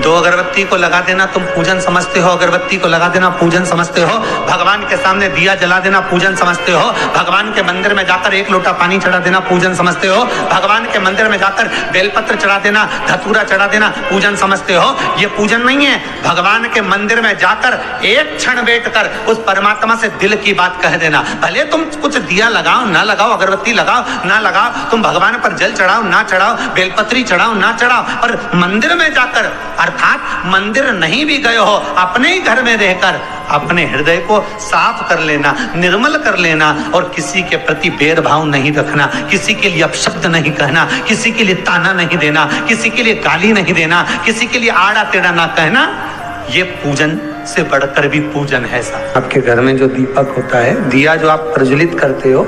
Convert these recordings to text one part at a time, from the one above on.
दो अगरबत्ती को लगा देना तुम पूजन समझते हो, अगरबत्ती को लगा देना पूजन समझते हो, भगवान के सामने दिया जला देना पूजन समझते हो, भगवान के मंदिर में जाकर एक लोटा पानी चढ़ा देना पूजन समझते हो, भगवान के मंदिर में जाकर बेलपत्र चढ़ा देना, धतूरा चढ़ा देना पूजन समझते हो। ये पूजन नहीं है। भगवान के मंदिर में जाकर एक क्षण बैठकर उस परमात्मा से दिल की बात कह देना। भले तुम कुछ दिया लगाओ ना लगाओ, अगरबत्ती लगाओ ना लगाओ, तुम भगवान पर जल चढ़ाओ ना चढ़ाओ, बेलपत्री चढ़ाओ ना चढ़ाओ, पर मंदिर में जाकर, अर्थात मंदिर नहीं भी गए हो, अपने ही घर में रहकर अपने हृदय को साफ कर लेना, निर्मल कर लेना और किसी के प्रति भेदभाव नहीं रखना, किसी के लिए अपशब्द नहीं कहना, किसी के लिए ताना नहीं देना, किसी के लिए गाली नहीं देना, किसी के लिए आड़ा टेढ़ा ना कहना। ये पूजन से बढ़कर भी पूजन है साहब। आपके घर में जो दीपक होता है, दिया जो आप प्रज्वलित करते हो,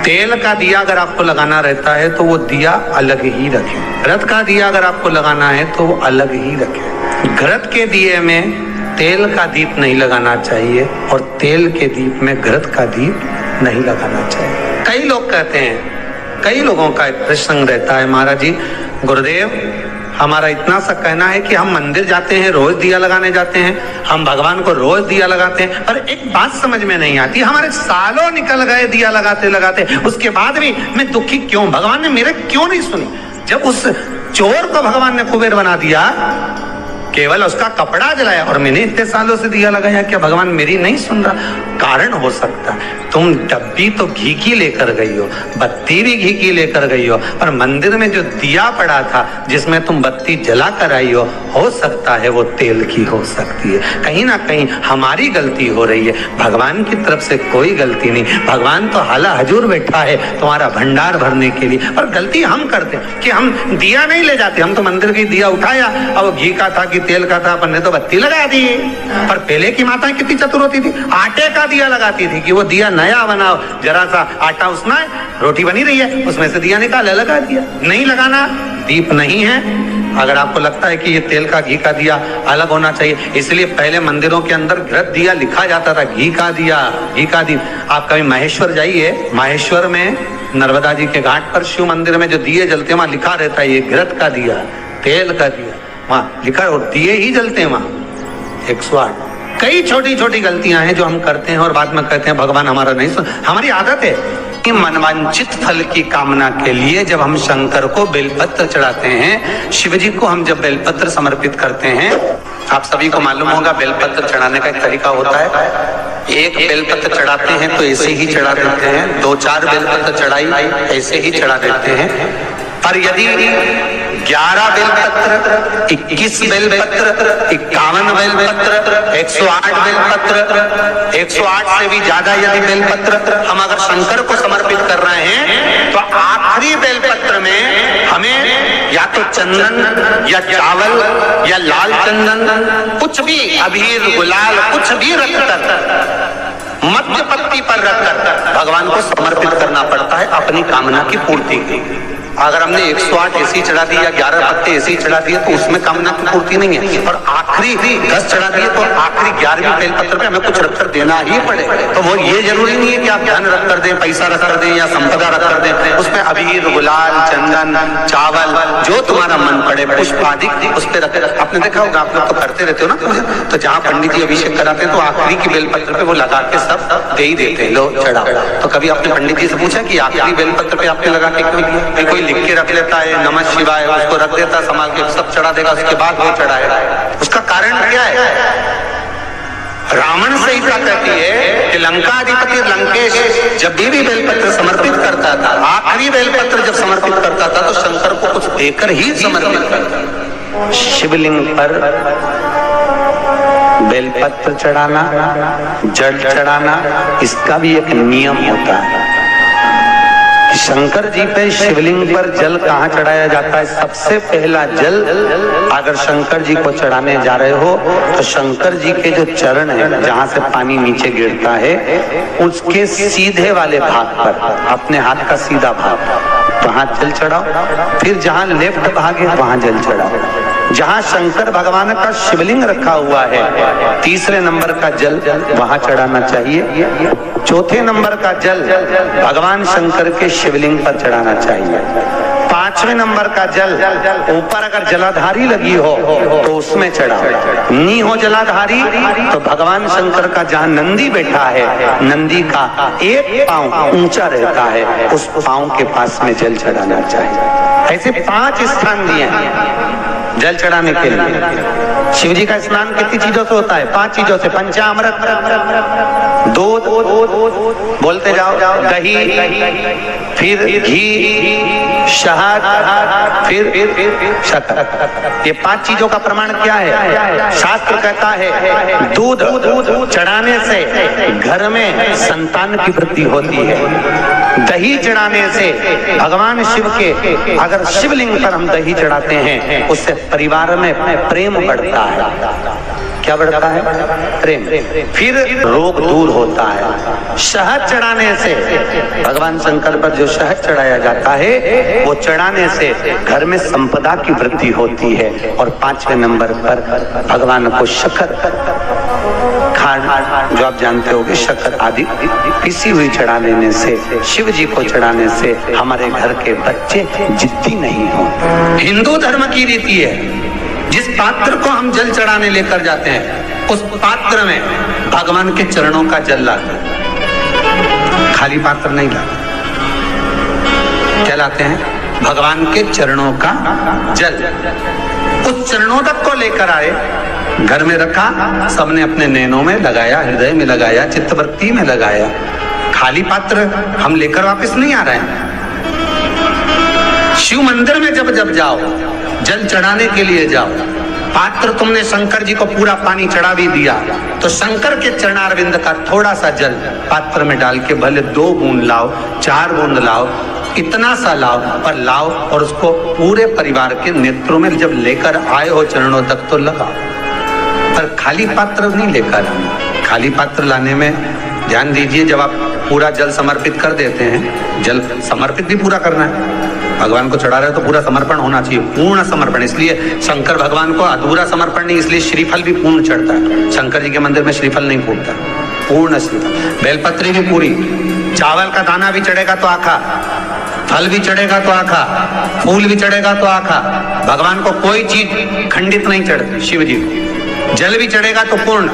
तेल का दिया अगर आपको लगाना रहता है तो वो दिया अलग ही रखें। घृत का दिया अगर आपको लगाना है तो वो अलग ही रखें। घृत के दिए में तेल का दीप नहीं लगाना चाहिए और तेल के दीप में घृत का दीप नहीं लगाना चाहिए। कई लोग कहते हैं, कई लोगों का एक प्रसंग रहता है, महाराज जी गुरुदेव हमारा इतना सा कहना है कि हम मंदिर जाते हैं, रोज दिया लगाने जाते हैं, हम भगवान को रोज दिया लगाते हैं, पर एक बात समझ में नहीं आती, हमारे सालों निकल गए दिया लगाते लगाते, उसके बाद भी मैं दुखी क्यों, भगवान ने मेरे क्यों नहीं सुनी। जब उस चोर को भगवान ने कुबेर बना दिया, केवल उसका कपड़ा जलाया और मैंने इतने सालों से दिया लगाया, क्या भगवान मेरी नहीं सुन रहा? कारण हो सकता है तुम डब्बी तो घी की लेकर गई हो, बत्ती भी घी की लेकर गई हो, पर मंदिर में जो दिया पड़ा था जिसमें तुम बत्ती जला कर आई हो सकता है वो तेल की हो सकती है। कहीं ना कहीं हमारी गलती हो रही है, भगवान की तरफ से कोई गलती नहीं। भगवान तो हाला हजूर बैठा है तुम्हारा भंडार भरने के लिए, पर गलती हम करते कि हम दिया नहीं ले जाते। हम तो मंदिर की दिया उठाया, अब घी का था कि तेल का था, अपन ने तो बत्ती लगा दी। पर पहले की माताएं कितनी चतुर होती थी, आटे का दिया लगाती थी कि वो दिया नया बनाओ, जरा सा आटा उसना है, रोटी बनी रही है, उसमें से दिया निकाला लगा दिया। नहीं लगाना, दीप नहीं है। अगर आपको लगता है कि ये तेल का घी का दिया अलग होना चाहिए, इसलिए पहले मंदिरों के अंदर घृत दिया लिखा जाता था, घी का दिया, घी का दिया। आप कभी महेश्वर जाइए, महेश्वर में नर्मदा जी के घाट पर शिव मंदिर में जो दिए जलते हैं वहां लिखा रहता है ये घृत का दिया, तेल का दिया, वहां लिखा है, और दिए ही जलते हैं वहां 108। कई छोटी छोटी गलतियां हैं जो हम करते हैं और बाद में कहते हैं भगवान हमारा नहीं सुन। हमारी आदत है कि मनवांचित फल की कामना के लिए जब हम शंकर को बेलपत्र चढ़ाते हैं, शिव जी को हम जब बेलपत्र समर्पित करते हैं, आप सभी को मालूम होगा बेलपत्र चढ़ाने का एक तरीका होता है। एक बेलपत्र चढ़ाते हैं तो ऐसे ही चढ़ा देते हैं, 2-4 बेलपत्र चढ़ाई ऐसे ही चढ़ा देते हैं। पर यदि 11 बेलपत्र, 21 बेलपत्र, 51 बेलपत्र, 108 बेलपत्र, 108 से भी ज्यादा यदि बेलपत्र हम अगर शंकर को समर्पित कर रहे हैं तो आखिरी बेलपत्र में हमें या तो चंदन या चावल या लाल चंदन, कुछ भी अबीर गुलाल कुछ भी रखकर मध्य पत्ती पर रखकर भगवान को समर्पित करना पड़ता है अपनी कामना की पूर्ति के। अगर हमने 108 ऐसी चढ़ा दी या 11 पत्ते ऐसी चढ़ा दिए तो उसमें कामना की पूर्ति नहीं है, और आखिरी 10 चढ़ा दिए तो आखिरी 11वें बेलपत्र पे हमें कुछ रखकर देना ही पड़ेगा। तो वो ये जरूरी नहीं है कि आप धन रख कर दें, पैसा रख कर दें या संपदा रख कर दें, उसमें अबीर गुलाल चंदन चावल जो तुम्हारा मन पड़े पुष्प आदि उस पर रखे। आपने देखा होगा, आप लोग तो करते रहते हो ना, तो जहाँ पंडित जी अभिषेक कराते हैं तो आखिरी की बेलपत्र पे वो लगा के सब दे ही देते हैं, लो चढ़ाओ। तो कभी आपने पंडित जी से पूछा कि आखिरी बेलपत्र पे आपने लगा के क्यों दिया? कोई लिख के रख लेता है नमः शिवाय, उसको रख देता संभाल के, सब चढ़ा देगा, उसके बाद वो चढ़ाएगा। उसका कारण क्या है? रावण संहिता कहती है कि लंकाधिपति लंकेश जब भी बेलपत्र समर्पित करता था, आखिरी बेलपत्र जब समर्पित करता था तो शंकर को कुछ देकर ही समर्पित करता। शिवलिंग पर बेलपत्र चढ़ाना, जल चढ़ाना, इसका भी एक नियम होता है। शंकर जी पे शिवलिंग पर जल कहाँ चढ़ाया जाता है? सबसे पहला जल अगर शंकर जी को चढ़ाने जा रहे हो तो शंकर जी के जो चरण है जहाँ से पानी नीचे गिरता है उसके सीधे वाले भाग पर, अपने हाथ का सीधा भाग, वहां जल चढ़ाओ। फिर जहाँ लेफ्ट भाग है वहां जल चढ़ाओ। जहाँ शंकर भगवान का शिवलिंग रखा हुआ है तीसरे नंबर का जल वहां चढ़ाना चाहिए। चौथे नंबर का जल भगवान शंकर के शिवलिंग पर चढ़ाना चाहिए। 5वें नंबर का जल ऊपर अगर जलाधारी लगी हो तो उसमें चढ़ा, नी हो जलाधारी तो भगवान शंकर का जहां नंदी बैठा है, नंदी का एक पांव ऊंचा रहता है, उस पांव के पास में जल चढ़ाना चाहिए। ऐसे 5 स्थान दिए हैं जल चढ़ाने के लिए। शिव जी का स्नान कितनी चीजों से होता है? 5 चीजों से। पंचामृत, दूध, बोलते जाओ, दही, फिर घी, शहद, फिर शक्कर। ये 5 चीजों का प्रमाण क्या है? शास्त्र कहता है दूध चढ़ाने से घर में संतान की वृद्धि होती है। दही चढ़ाने से भगवान शिव के, अगर शिवलिंग पर हम दही चढ़ाते हैं उससे परिवार में प्रेम बढ़ता है। क्या बढ़ता है? प्रेम। फिर रोग दूर होता है। शहद चढ़ाने से, भगवान शंकर पर जो शहद चढ़ाया जाता है वो चढ़ाने से घर में संपदा की वृद्धि होती है। और 5वें नंबर पर भगवान को शक्कर, खांड जो आप जानते होंगे, शक्कर आदि पिसी हुई चढ़ा देने से, शिव जी को चढ़ाने से हमारे घर के बच्चे जिद्दी नहीं हो। हिंदू धर्म की रीति है, जिस पात्र को हम जल चढ़ाने लेकर जाते हैं उस पात्र में भगवान के चरणों का जल लाते हैं, खाली पात्र नहीं लाते। क्या लाते हैं? भगवान के चरणों का जल। उस चरणों तक को लेकर आए, घर में रखा, सबने अपने नैनों में लगाया, हृदय में लगाया, चित्तवृत्ति में लगाया। खाली पात्र हम लेकर वापस नहीं आ रहे हैं। शिव मंदिर में जब जाओ, जल चढ़ाने के लिए जाओ, पात्र तुमने शंकर जी को पूरा पानी चढ़ा भी दिया तो शंकर के चरणारविंद का थोड़ा सा जल पात्र में डाल के, भले 2 बूंद लाओ, 4 बूंद लाओ, इतना सा लाओ, पर लाओ और उसको पूरे परिवार के नेत्रों में जब लेकर आए हो चरणों तक तो लगाओ। पर खाली पात्र नहीं लेकर आना। खाली पात्र लाने में ध्यान दीजिए, जब आप पूरा जल समर्पित कर देते हैं, जल समर्पित भी पूरा करना है। भगवान को चढ़ा रहे हो तो पूरा समर्पण होना चाहिए, पूर्ण समर्पण। इसलिए शंकर भगवान को अधूरा समर्पण नहीं, इसलिए श्रीफल भी पूर्ण चढ़ता है। शंकर जी के मंदिर में श्रीफल नहीं फूटता, पूर्ण श्रीफल। बेलपत्री भी पूरी, चावल का दाना भी चढ़ेगा तो आखा, फल भी चढ़ेगा तो आखा, फूल भी चढ़ेगा तो आखा। भगवान को कोई चीज खंडित नहीं चढ़ती। शिव जी को जल भी चढ़ेगा तो पूर्ण।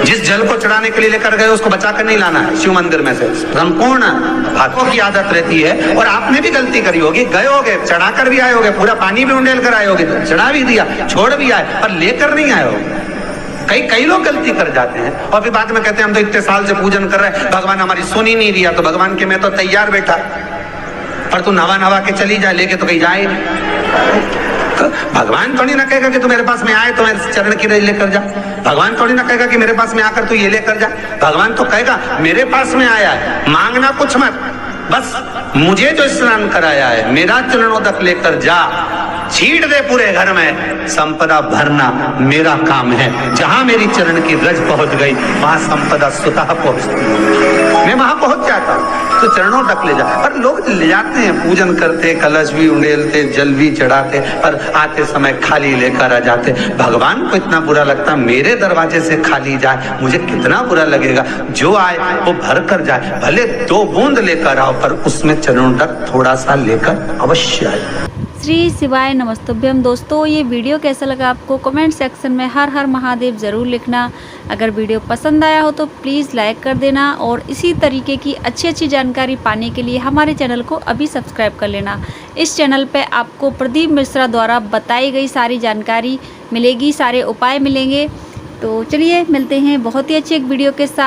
जिस जल को चढ़ाने के लिए लेकर गए उसको बचा कर नहीं लाना है शिव मंदिर में से, संपूर्ण। भागों की आदत रहती है, और आपने भी गलती करी होगी, गए होगे, चढ़ा कर भी आए होगे, पूरा पानी भी उंडेल कर आए होगे, चढ़ा भी दिया, छोड़ भी आए, पर लेकर नहीं आए होगे। कई लोग गलती कर जाते हैं और फिर बाद में कहते हैं हम तो इतने साल से पूजन कर रहे हैं, भगवान हमारी सुन ही नहीं दिया। तो भगवान के मैं तो तैयार बैठा, पर तू नवा के चली जाए, लेके तो कहीं जाए। भगवान थोड़ी ना कहेगा कि तू मेरे पास में आए तो मेरे चरण की रज लेकर जा। भगवान थोड़ी ना कहेगा कि मेरे पास में आकर तू ये लेकर जा। भगवान तो कहेगा मेरे पास में आया है, मांगना कुछ मत, बस मुझे जो स्नान कराया है मेरा चरणों तक लेकर जा, छीट दे पूरे घर में, संपदा भरना मेरा काम है। जहां मेरी चरण की रज पहुंच गई वहां संपदा स्वतः पहुंचती, मैं वहां पहुंच जाता हूं। तो चरणों तक ले जा। पर लोग ले जाते हैं, पूजन करते, कलश भी उंडेलते, जल भी चढ़ाते, पर आते समय खाली लेकर आ जाते। भगवान को इतना बुरा लगता, मेरे दरवाजे से खाली जाए, मुझे कितना बुरा लगेगा। जो आए वो भर कर जाए, भले 2 बूंद लेकर आओ, पर उसमें चरणों तक थोड़ा सा लेकर अवश्य आए। श्री शिवाय नमस्तुभ्यम। दोस्तों, ये वीडियो कैसा लगा आपको कमेंट सेक्शन में हर हर महादेव ज़रूर लिखना। अगर वीडियो पसंद आया हो तो प्लीज़ लाइक कर देना, और इसी तरीके की अच्छी जानकारी पाने के लिए हमारे चैनल को अभी सब्सक्राइब कर लेना। इस चैनल पे आपको प्रदीप मिश्रा द्वारा बताई गई सारी जानकारी मिलेगी, सारे उपाय मिलेंगे। तो चलिए मिलते हैं बहुत ही अच्छी एक वीडियो के साथ।